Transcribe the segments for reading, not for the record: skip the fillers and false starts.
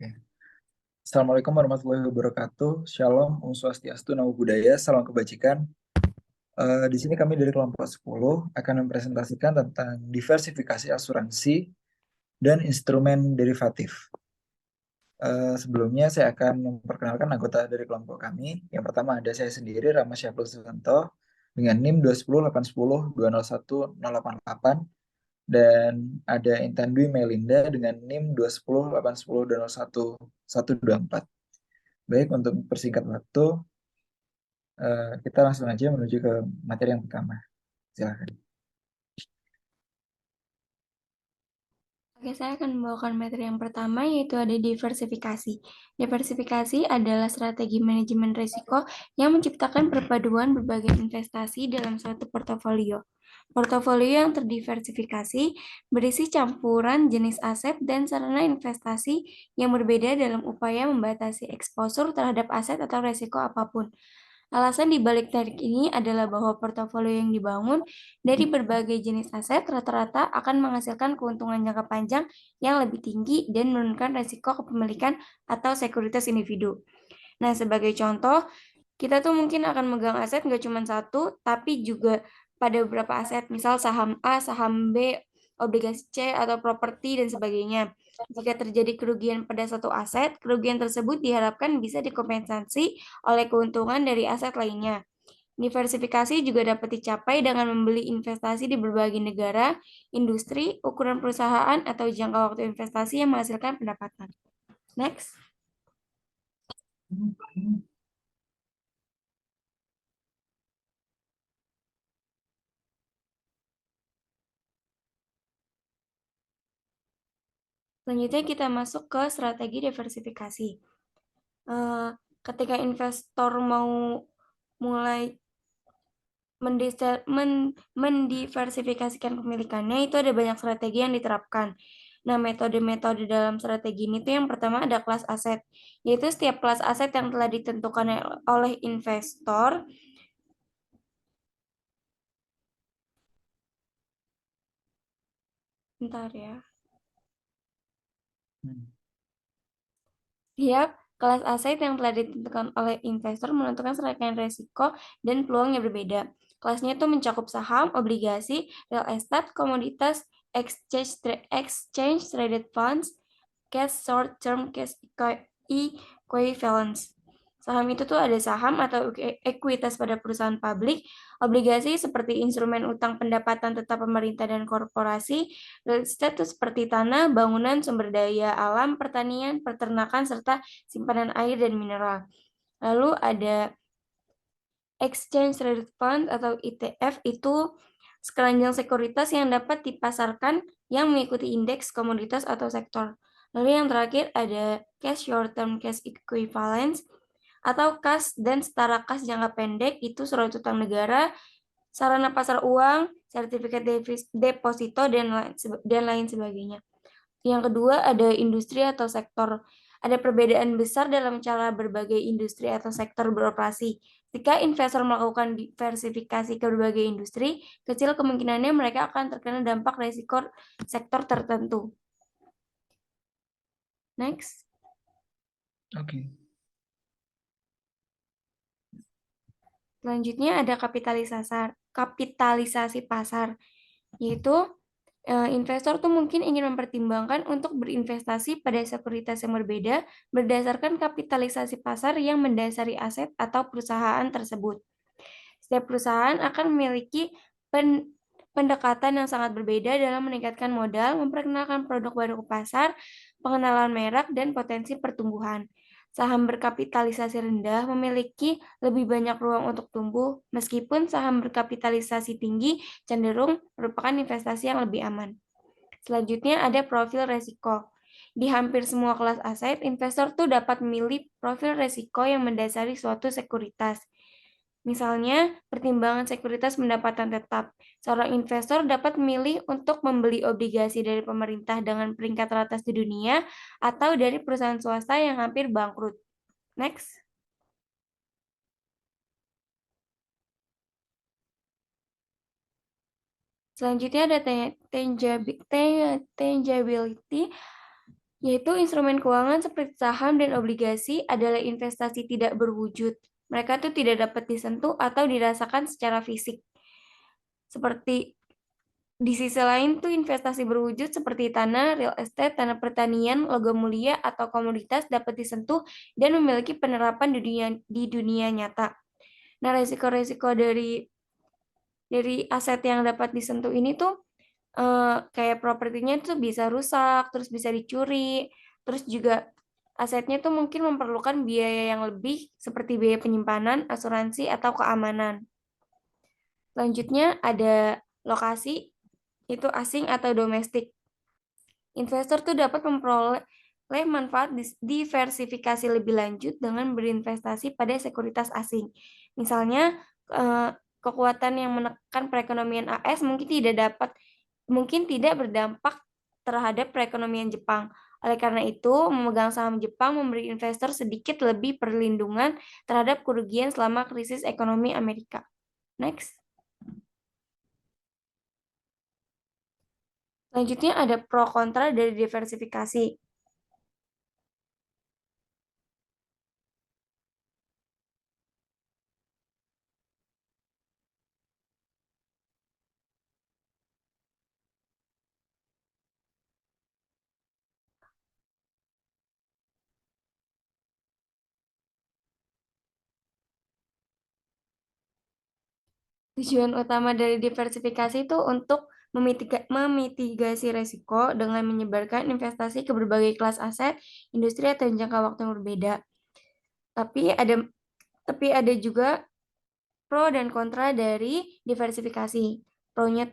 Oke. Assalamualaikum warahmatullahi wabarakatuh. Shalom, Om Swastiastu, Namo Buddhaya, salam kebajikan. Di sini kami dari kelompok 10 akan mempresentasikan tentang diversifikasi asuransi dan instrumen derivatif. Sebelumnya saya akan memperkenalkan anggota dari kelompok kami. Yang pertama ada saya sendiri, Rama Syafrul Susanto, dengan NIM 210810888, dan ada Intan Dwi Melinda dengan NIM 210810124. Baik, untuk persingkat waktu, kita langsung aja menuju ke materi yang pertama. Silakan. Oke, saya akan membawakan materi yang pertama, yaitu ada diversifikasi. Diversifikasi adalah strategi manajemen risiko yang menciptakan perpaduan berbagai investasi dalam suatu portofolio. Portofolio yang terdiversifikasi berisi campuran jenis aset dan sarana investasi yang berbeda dalam upaya membatasi eksposur terhadap aset atau risiko apapun. Alasan dibalik teknik ini adalah bahwa portofolio yang dibangun dari berbagai jenis aset rata-rata akan menghasilkan keuntungan jangka panjang yang lebih tinggi dan menurunkan risiko kepemilikan atau sekuritas individu. Nah, sebagai contoh, kita tuh mungkin akan megang aset nggak cuma satu, tapi juga pada beberapa aset, misal saham A, saham B, obligasi C, atau properti, dan sebagainya. Jika terjadi kerugian pada satu aset, kerugian tersebut diharapkan bisa dikompensasi oleh keuntungan dari aset lainnya. Diversifikasi juga dapat dicapai dengan membeli investasi di berbagai negara, industri, ukuran perusahaan, atau jangka waktu investasi yang menghasilkan pendapatan. Next. Selanjutnya kita masuk ke strategi diversifikasi. Ketika investor mau mulai mendiversifikasikan kepemilikannya, itu ada banyak strategi yang diterapkan. Nah, metode-metode dalam strategi ini tuh yang pertama ada kelas aset, yaitu setiap kelas aset yang telah ditentukan oleh investor. Bentar ya. Tiap kelas aset yang telah ditentukan oleh investor menentukan serangkaian risiko dan peluang yang berbeda. Kelasnya itu mencakup saham, obligasi, real estate, komoditas, exchange traded funds, cash short term cash equivalents. Saham itu tuh ada saham atau ekuitas pada perusahaan publik, obligasi seperti instrumen utang pendapatan tetap pemerintah dan korporasi, real estate itu seperti tanah, bangunan, sumber daya alam, pertanian, peternakan, serta simpanan air dan mineral. Lalu ada Exchange Traded Fund atau ETF, itu sekeranjang sekuritas yang dapat dipasarkan yang mengikuti indeks komoditas atau sektor. Lalu yang terakhir ada Cash Short Term Cash Equivalents atau kas dan setara kas jangka pendek, itu surat utang negara, sarana pasar uang, sertifikat deposito, dan lain sebagainya. Yang kedua ada industri atau sektor. Ada perbedaan besar dalam cara berbagai industri atau sektor beroperasi. Jika investor melakukan diversifikasi ke berbagai industri, kecil kemungkinannya mereka akan terkena dampak risiko sektor tertentu. Next. Oke. Selanjutnya ada kapitalisasi pasar, yaitu investor tuh mungkin ingin mempertimbangkan untuk berinvestasi pada sekuritas yang berbeda berdasarkan kapitalisasi pasar yang mendasari aset atau perusahaan tersebut. Setiap perusahaan akan memiliki pendekatan yang sangat berbeda dalam meningkatkan modal, memperkenalkan produk baru ke pasar, pengenalan merek, dan potensi pertumbuhan. Saham berkapitalisasi rendah memiliki lebih banyak ruang untuk tumbuh, meskipun saham berkapitalisasi tinggi cenderung merupakan investasi yang lebih aman. Selanjutnya ada profil resiko. Di hampir semua kelas aset, investor tuh dapat memilih profil resiko yang mendasari suatu sekuritas. Misalnya, pertimbangan sekuritas pendapatan tetap. Seorang investor dapat memilih untuk membeli obligasi dari pemerintah dengan peringkat teratas di dunia atau dari perusahaan swasta yang hampir bangkrut. Next. Selanjutnya ada tangibility. Yaitu instrumen keuangan seperti saham dan obligasi adalah investasi tidak berwujud. Mereka tuh tidak dapat disentuh atau dirasakan secara fisik. Seperti di sisi lain tuh investasi berwujud seperti tanah, real estate, tanah pertanian, logam mulia, atau komoditas dapat disentuh dan memiliki penerapan di dunia nyata. Nah, resiko-resiko dari aset yang dapat disentuh ini tuh kayak propertinya tuh bisa rusak, terus bisa dicuri, terus juga asetnya tuh mungkin memerlukan biaya yang lebih seperti biaya penyimpanan, asuransi, atau keamanan. Selanjutnya ada lokasi, itu asing atau domestik. Investor tuh dapat memperoleh manfaat diversifikasi lebih lanjut dengan berinvestasi pada sekuritas asing. Misalnya, kekuatan yang menekan perekonomian AS mungkin tidak berdampak terhadap perekonomian Jepang. Oleh karena itu, memegang saham Jepang memberi investor sedikit lebih perlindungan terhadap kerugian selama krisis ekonomi Amerika. Next. Selanjutnya ada pro kontra dari diversifikasi. Tujuan utama dari diversifikasi itu untuk memitigasi resiko dengan menyebarkan investasi ke berbagai kelas aset, industri atau jangka waktu yang berbeda. Tapi ada juga pro dan kontra dari diversifikasi. Pro-nya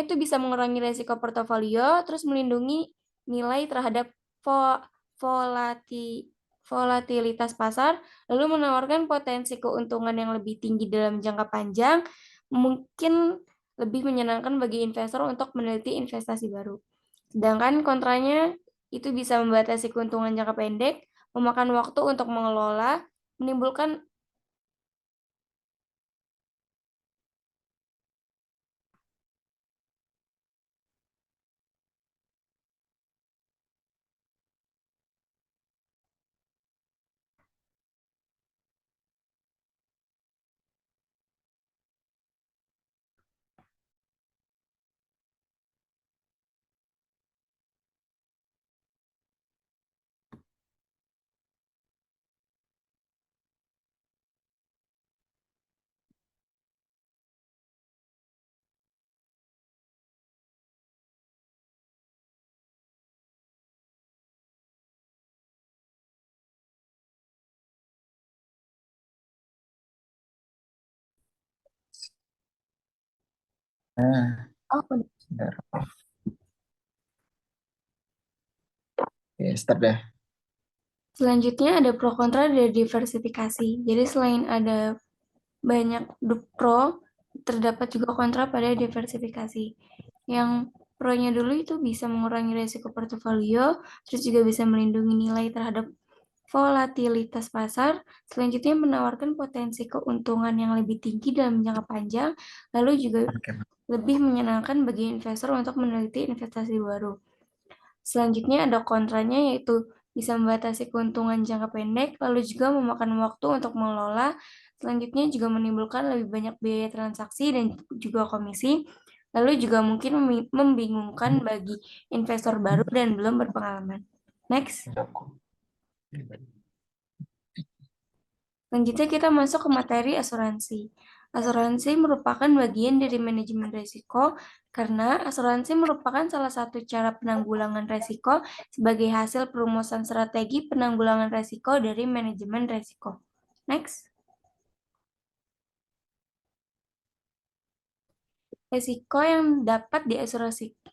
itu bisa mengurangi resiko portofolio, terus melindungi nilai terhadap volati- volatilitas pasar, lalu menawarkan potensi keuntungan yang lebih tinggi dalam jangka panjang, mungkin lebih menyenangkan bagi investor untuk meneliti investasi baru. Sedangkan kontranya itu bisa membatasi keuntungan jangka pendek, memakan waktu untuk mengelola, menimbulkan Nah, oh, sebentar. Oke, start deh. selanjutnya ada pro kontra dari diversifikasi. Jadi selain ada banyak pro, terdapat juga kontra pada diversifikasi. Yang pro-nya dulu itu bisa mengurangi risiko portofolio, terus juga bisa melindungi nilai terhadap volatilitas pasar, selanjutnya menawarkan potensi keuntungan yang lebih tinggi dalam jangka panjang, lalu juga Oke. lebih menyenangkan bagi investor untuk meneliti investasi baru. Selanjutnya ada kontranya yaitu bisa membatasi keuntungan jangka pendek, lalu juga memakan waktu untuk mengelola. Selanjutnya juga menimbulkan lebih banyak biaya transaksi dan juga komisi, lalu juga mungkin membingungkan bagi investor baru dan belum berpengalaman. Next. Selanjutnya kita masuk ke materi asuransi. Asuransi merupakan bagian dari manajemen risiko karena asuransi merupakan salah satu cara penanggulangan risiko sebagai hasil perumusan strategi penanggulangan risiko dari manajemen risiko. Next. Risiko yang dapat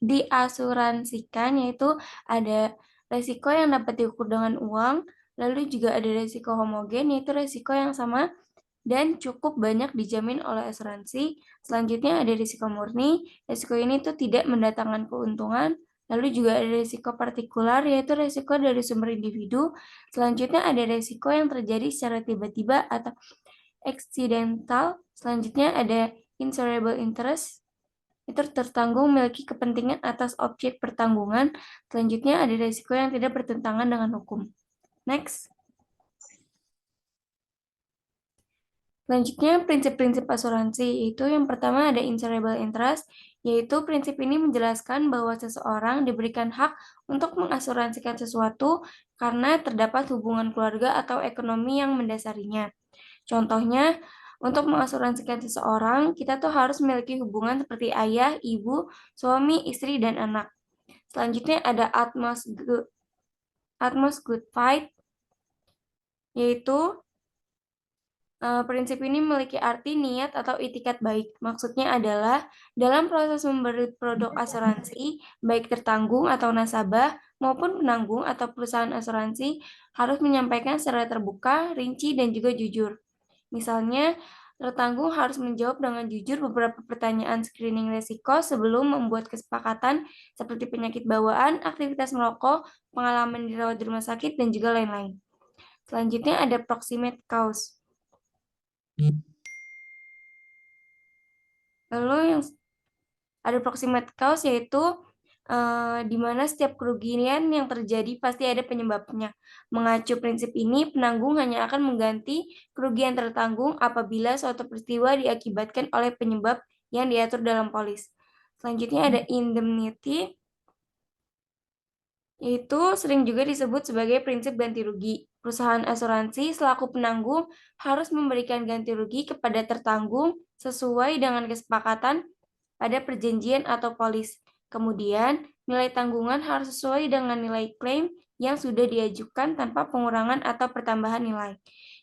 diasuransikan yaitu ada risiko yang dapat diukur dengan uang, lalu juga ada risiko homogen yaitu risiko yang sama dan cukup banyak dijamin oleh asuransi. Selanjutnya ada risiko murni. Risiko ini tuh tidak mendatangkan keuntungan. Lalu juga ada risiko partikular, yaitu risiko dari sumber individu. Selanjutnya ada risiko yang terjadi secara tiba-tiba atau accidental. Selanjutnya ada insurable interest. itu tertanggung memiliki kepentingan atas objek pertanggungan. Selanjutnya ada risiko yang tidak bertentangan dengan hukum. Next. Selanjutnya, prinsip-prinsip asuransi itu yang pertama ada insurable interest, yaitu prinsip ini menjelaskan bahwa seseorang diberikan hak untuk mengasuransikan sesuatu karena terdapat hubungan keluarga atau ekonomi yang mendasarinya. Contohnya, untuk mengasuransikan seseorang, kita tuh harus memiliki hubungan seperti ayah, ibu, suami, istri, dan anak. Selanjutnya ada utmost good fight, yaitu prinsip ini memiliki arti niat atau itikat baik. Maksudnya adalah dalam proses memberi produk asuransi, baik tertanggung atau nasabah maupun penanggung atau perusahaan asuransi harus menyampaikan secara terbuka, rinci, dan juga jujur. Misalnya, tertanggung harus menjawab dengan jujur beberapa pertanyaan screening risiko sebelum membuat kesepakatan seperti penyakit bawaan, aktivitas merokok, pengalaman dirawat di rumah sakit, dan juga lain-lain. Selanjutnya ada proximate cause. Lalu yang ada proximate cause yaitu di mana setiap kerugian yang terjadi pasti ada penyebabnya. Mengacu prinsip ini, penanggung hanya akan mengganti kerugian tertanggung apabila suatu peristiwa diakibatkan oleh penyebab yang diatur dalam polis. Selanjutnya ada indemnity, yaitu sering juga disebut sebagai prinsip ganti rugi. Perusahaan asuransi selaku penanggung harus memberikan ganti rugi kepada tertanggung sesuai dengan kesepakatan pada perjanjian atau polis. Kemudian, nilai tanggungan harus sesuai dengan nilai klaim yang sudah diajukan tanpa pengurangan atau pertambahan nilai.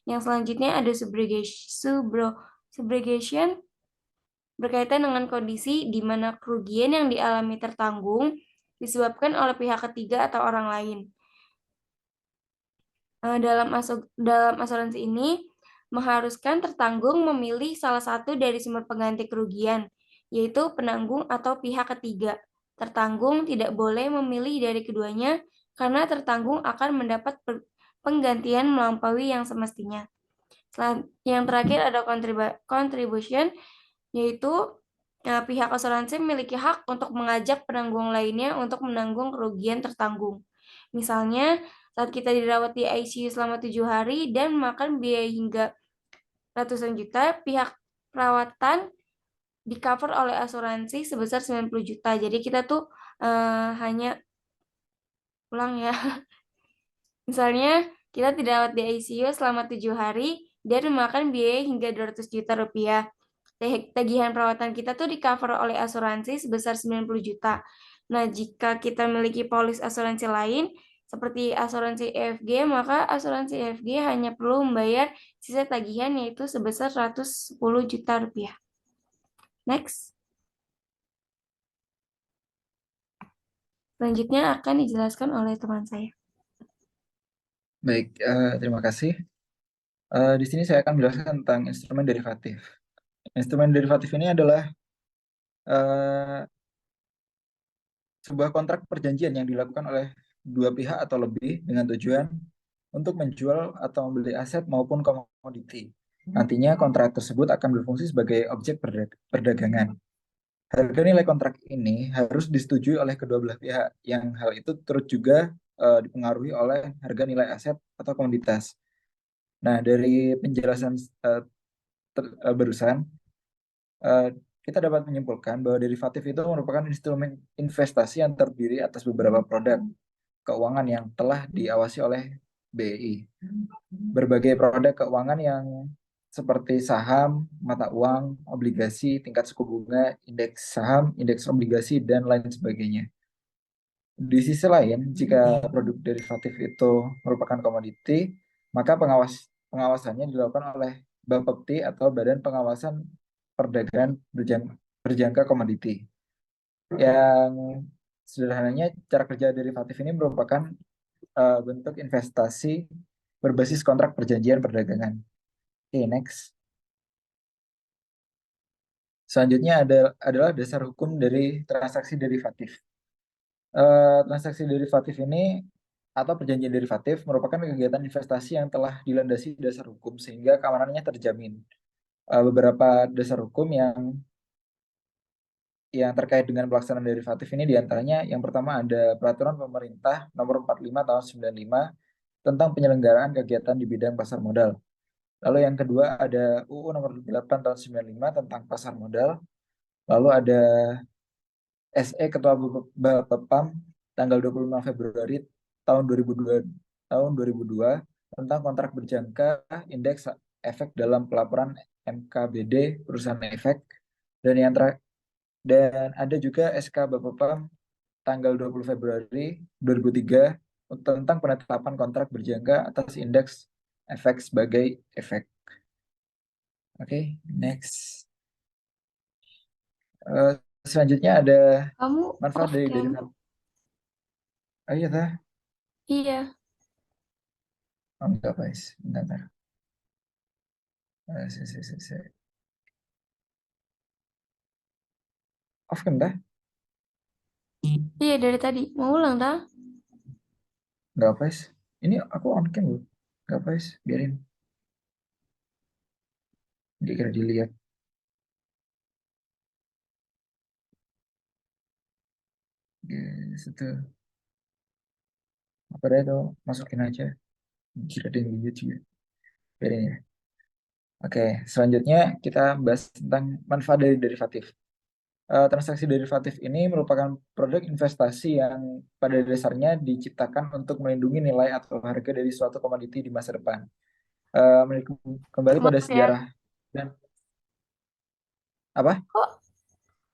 Yang selanjutnya ada subrogation berkaitan dengan kondisi di mana kerugian yang dialami tertanggung disebabkan oleh pihak ketiga atau orang lain. Dalam asuransi ini mengharuskan tertanggung memilih salah satu dari sumber pengganti kerugian, yaitu penanggung atau pihak ketiga. Tertanggung tidak boleh memilih dari keduanya karena tertanggung akan mendapat penggantian melampaui yang semestinya. Yang terakhir ada contribution, yaitu pihak asuransi memiliki hak untuk mengajak penanggung lainnya untuk menanggung kerugian tertanggung. Misalnya, saat kita dirawat di ICU selama 7 hari dan makan biaya hingga ratusan juta, pihak perawatan di-cover oleh asuransi sebesar 90 juta. Jadi kita tuh hanya pulang ya. Misalnya, kita dirawat di ICU selama 7 hari dan memakan biaya hingga 200 juta rupiah. Tagihan perawatan kita tuh di-cover oleh asuransi sebesar 90 juta. Nah, jika kita memiliki polis asuransi lain, seperti asuransi EFG, maka asuransi EFG hanya perlu membayar sisa tagihan yaitu sebesar 110 juta rupiah. Next. Selanjutnya akan dijelaskan oleh teman saya. Baik, terima kasih. Di sini saya akan menjelaskan tentang instrumen derivatif. Instrumen derivatif ini adalah sebuah kontrak perjanjian yang dilakukan oleh dua pihak atau lebih dengan tujuan untuk menjual atau membeli aset maupun komoditi. Nantinya kontrak tersebut akan berfungsi sebagai objek perdagangan. Harga nilai kontrak ini harus disetujui oleh kedua belah pihak, yang hal itu turut juga dipengaruhi oleh harga nilai aset atau komoditas. Nah, dari penjelasan barusan, kita dapat menyimpulkan bahwa derivatif itu merupakan instrumen investasi yang terdiri atas beberapa produk keuangan yang telah diawasi oleh BI. Berbagai produk keuangan yang seperti saham, mata uang, obligasi, tingkat suku bunga, indeks saham, indeks obligasi, dan lain sebagainya. Di sisi lain, jika produk derivatif itu merupakan komoditi, maka pengawasannya dilakukan oleh Bapepti atau Badan Pengawasan Perdagangan Berjangka Komoditi. Yang sederhananya, cara kerja derivatif ini merupakan bentuk investasi berbasis kontrak perjanjian perdagangan. Oke, next. Selanjutnya adalah dasar hukum dari transaksi derivatif. Transaksi derivatif ini atau perjanjian derivatif merupakan kegiatan investasi yang telah dilandasi dasar hukum sehingga keamanannya terjamin. Beberapa dasar hukum yang terkait dengan pelaksanaan derivatif ini diantaranya yang pertama ada Peraturan Pemerintah Nomor 45 Tahun 95 tentang penyelenggaraan kegiatan di bidang pasar modal. Lalu yang kedua ada UU Nomor 8 Tahun 95 tentang pasar modal. Lalu ada SE Ketua Bapepam tanggal 25 Februari tahun 2002 tentang kontrak berjangka indeks efek dalam pelaporan MKBD perusahaan efek. Dan yang terakhir, dan ada juga SK Bapepam tanggal 20 Februari 2003 tentang penetapan kontrak berjangka atas indeks efek sebagai efek. Oke, next. Selanjutnya ada Kamu manfaat off dari cam. derivatif. Oh iya, tah. Iya. Oh, enggak, guys. Bentar. Eh, si, si, si, si. Off cam dah? Iya dari tadi. Mau ulang dah? Enggak, guys. Ini aku on cam loh. Enggak, guys. Biarin. Dia kira dilihat. Yes, itu. Apa deh tuh? Masukin aja. Kira dia lihat juga. Biarin ya. Oke, selanjutnya kita bahas tentang manfaat dari derivatif. Transaksi derivatif ini merupakan produk investasi yang pada dasarnya diciptakan untuk melindungi nilai atau harga dari suatu komoditi di masa depan. Kembali pada Maaf ya. sejarah dan apa? Kok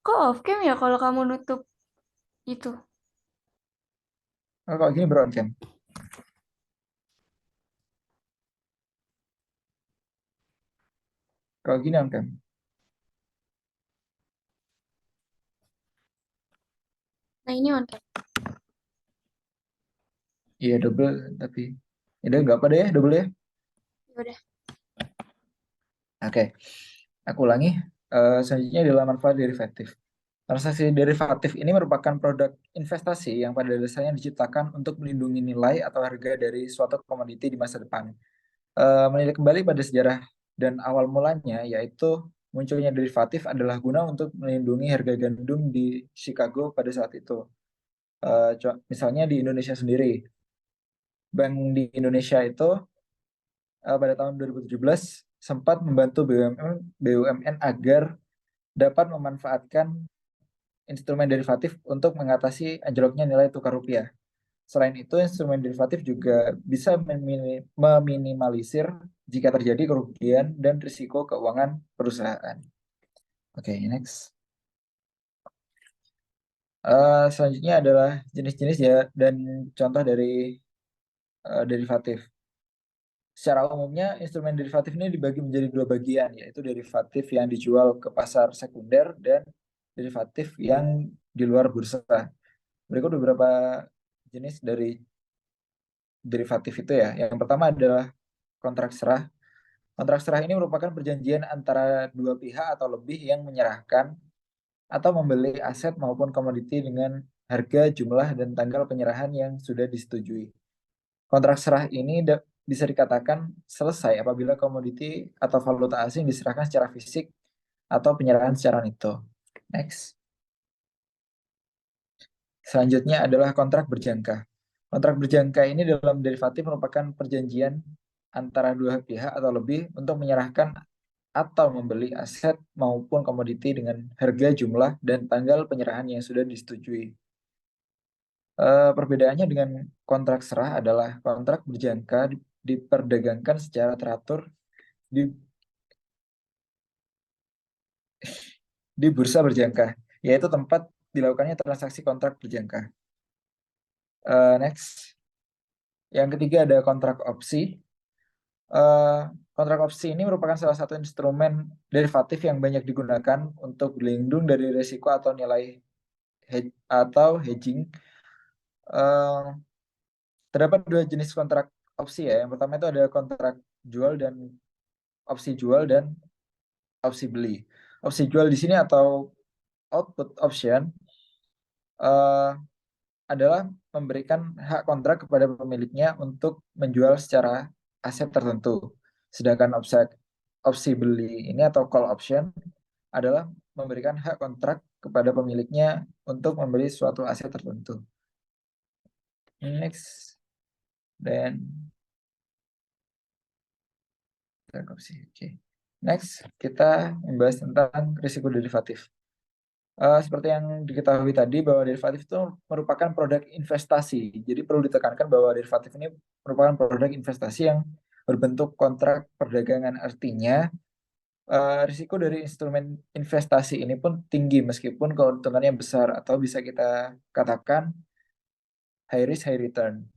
kok off cam ya kalau kamu nutup itu? Oh, kalau gini beron kan? Kalau gini on cam. Nah ini on cam. Iya double tapi ya udah nggak apa deh ya double ya. Ya udah. Oke, aku ulangi. Selanjutnya adalah manfaat derivatif. Transaksi derivatif ini merupakan produk investasi yang pada dasarnya diciptakan untuk melindungi nilai atau harga dari suatu komoditi di masa depan. Menilik kembali pada sejarah dan awal mulanya, yaitu munculnya derivatif adalah guna untuk melindungi harga gandum di Chicago pada saat itu. Misalnya di Indonesia sendiri, bank di Indonesia itu pada tahun 2017 sempat membantu BUMN agar dapat memanfaatkan instrumen derivatif untuk mengatasi anjloknya nilai tukar rupiah. Selain itu, instrumen derivatif juga bisa meminimalisir jika terjadi kerugian dan risiko keuangan perusahaan. Oke, next. Selanjutnya adalah jenis-jenis ya dan contoh dari derivatif. Secara umumnya, instrumen derivatif ini dibagi menjadi dua bagian, yaitu derivatif yang dijual ke pasar sekunder dan derivatif yang di luar bursa. Berikut beberapa jenis dari derivatif itu ya. Yang pertama adalah kontrak serah. Kontrak serah ini merupakan perjanjian antara dua pihak atau lebih yang menyerahkan atau membeli aset maupun komoditi dengan harga, jumlah, dan tanggal penyerahan yang sudah disetujui. Kontrak serah ini bisa dikatakan selesai apabila komoditi atau valuta asing diserahkan secara fisik atau penyerahan secara neto. Next. Selanjutnya adalah kontrak berjangka. Kontrak berjangka ini dalam derivatif merupakan perjanjian antara dua pihak atau lebih untuk menyerahkan atau membeli aset maupun komoditi dengan harga, jumlah, dan tanggal penyerahan yang sudah disetujui. Perbedaannya dengan kontrak serah adalah kontrak berjangka diperdagangkan secara teratur di, di bursa berjangka, yaitu tempat dilakukannya transaksi kontrak berjangka. Next. Yang ketiga ada kontrak opsi. Kontrak opsi ini merupakan salah satu instrumen derivatif yang banyak digunakan untuk berlindung dari risiko atau nilai atau hedging. Eh, Terdapat dua jenis kontrak opsi ya. Yang pertama itu ada kontrak jual dan opsi jual dan opsi beli. Opsi jual di sini atau output option eh, adalah memberikan hak kontrak kepada pemiliknya untuk menjual secara aset tertentu. Sedangkan opsi beli ini atau call option adalah memberikan hak kontrak kepada pemiliknya untuk membeli suatu aset tertentu. Next, dan oke. Next, kita membahas tentang risiko derivatif. Seperti yang diketahui tadi bahwa derivatif itu merupakan produk investasi. Jadi perlu ditekankan bahwa derivatif ini merupakan produk investasi yang berbentuk kontrak perdagangan. Artinya risiko dari instrumen investasi ini pun tinggi meskipun keuntungannya besar atau bisa kita katakan high risk high return.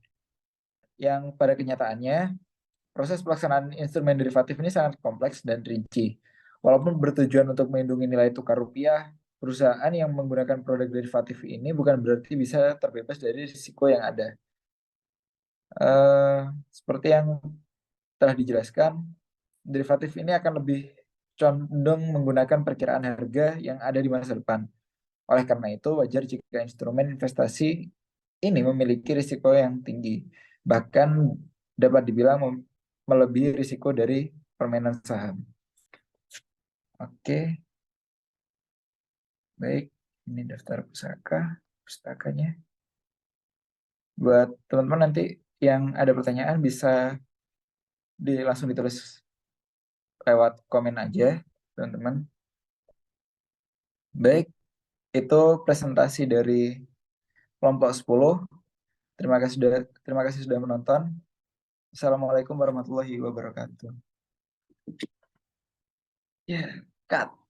Yang pada kenyataannya proses pelaksanaan instrumen derivatif ini sangat kompleks dan rinci. Walaupun bertujuan untuk melindungi nilai tukar rupiah, perusahaan yang menggunakan produk derivatif ini bukan berarti bisa terbebas dari risiko yang ada. Seperti yang telah dijelaskan, derivatif ini akan lebih condong menggunakan perkiraan harga yang ada di masa depan. Oleh karena itu, wajar jika instrumen investasi ini memiliki risiko yang tinggi, bahkan dapat dibilang melebihi risiko dari permainan saham. Oke, baik. Ini daftar pustakanya. Buat teman-teman nanti yang ada pertanyaan bisa langsung ditulis lewat komen aja, teman-teman. Baik, itu presentasi dari kelompok 10. Terima kasih sudah menonton. Assalamualaikum warahmatullahi wabarakatuh. Ya, cut.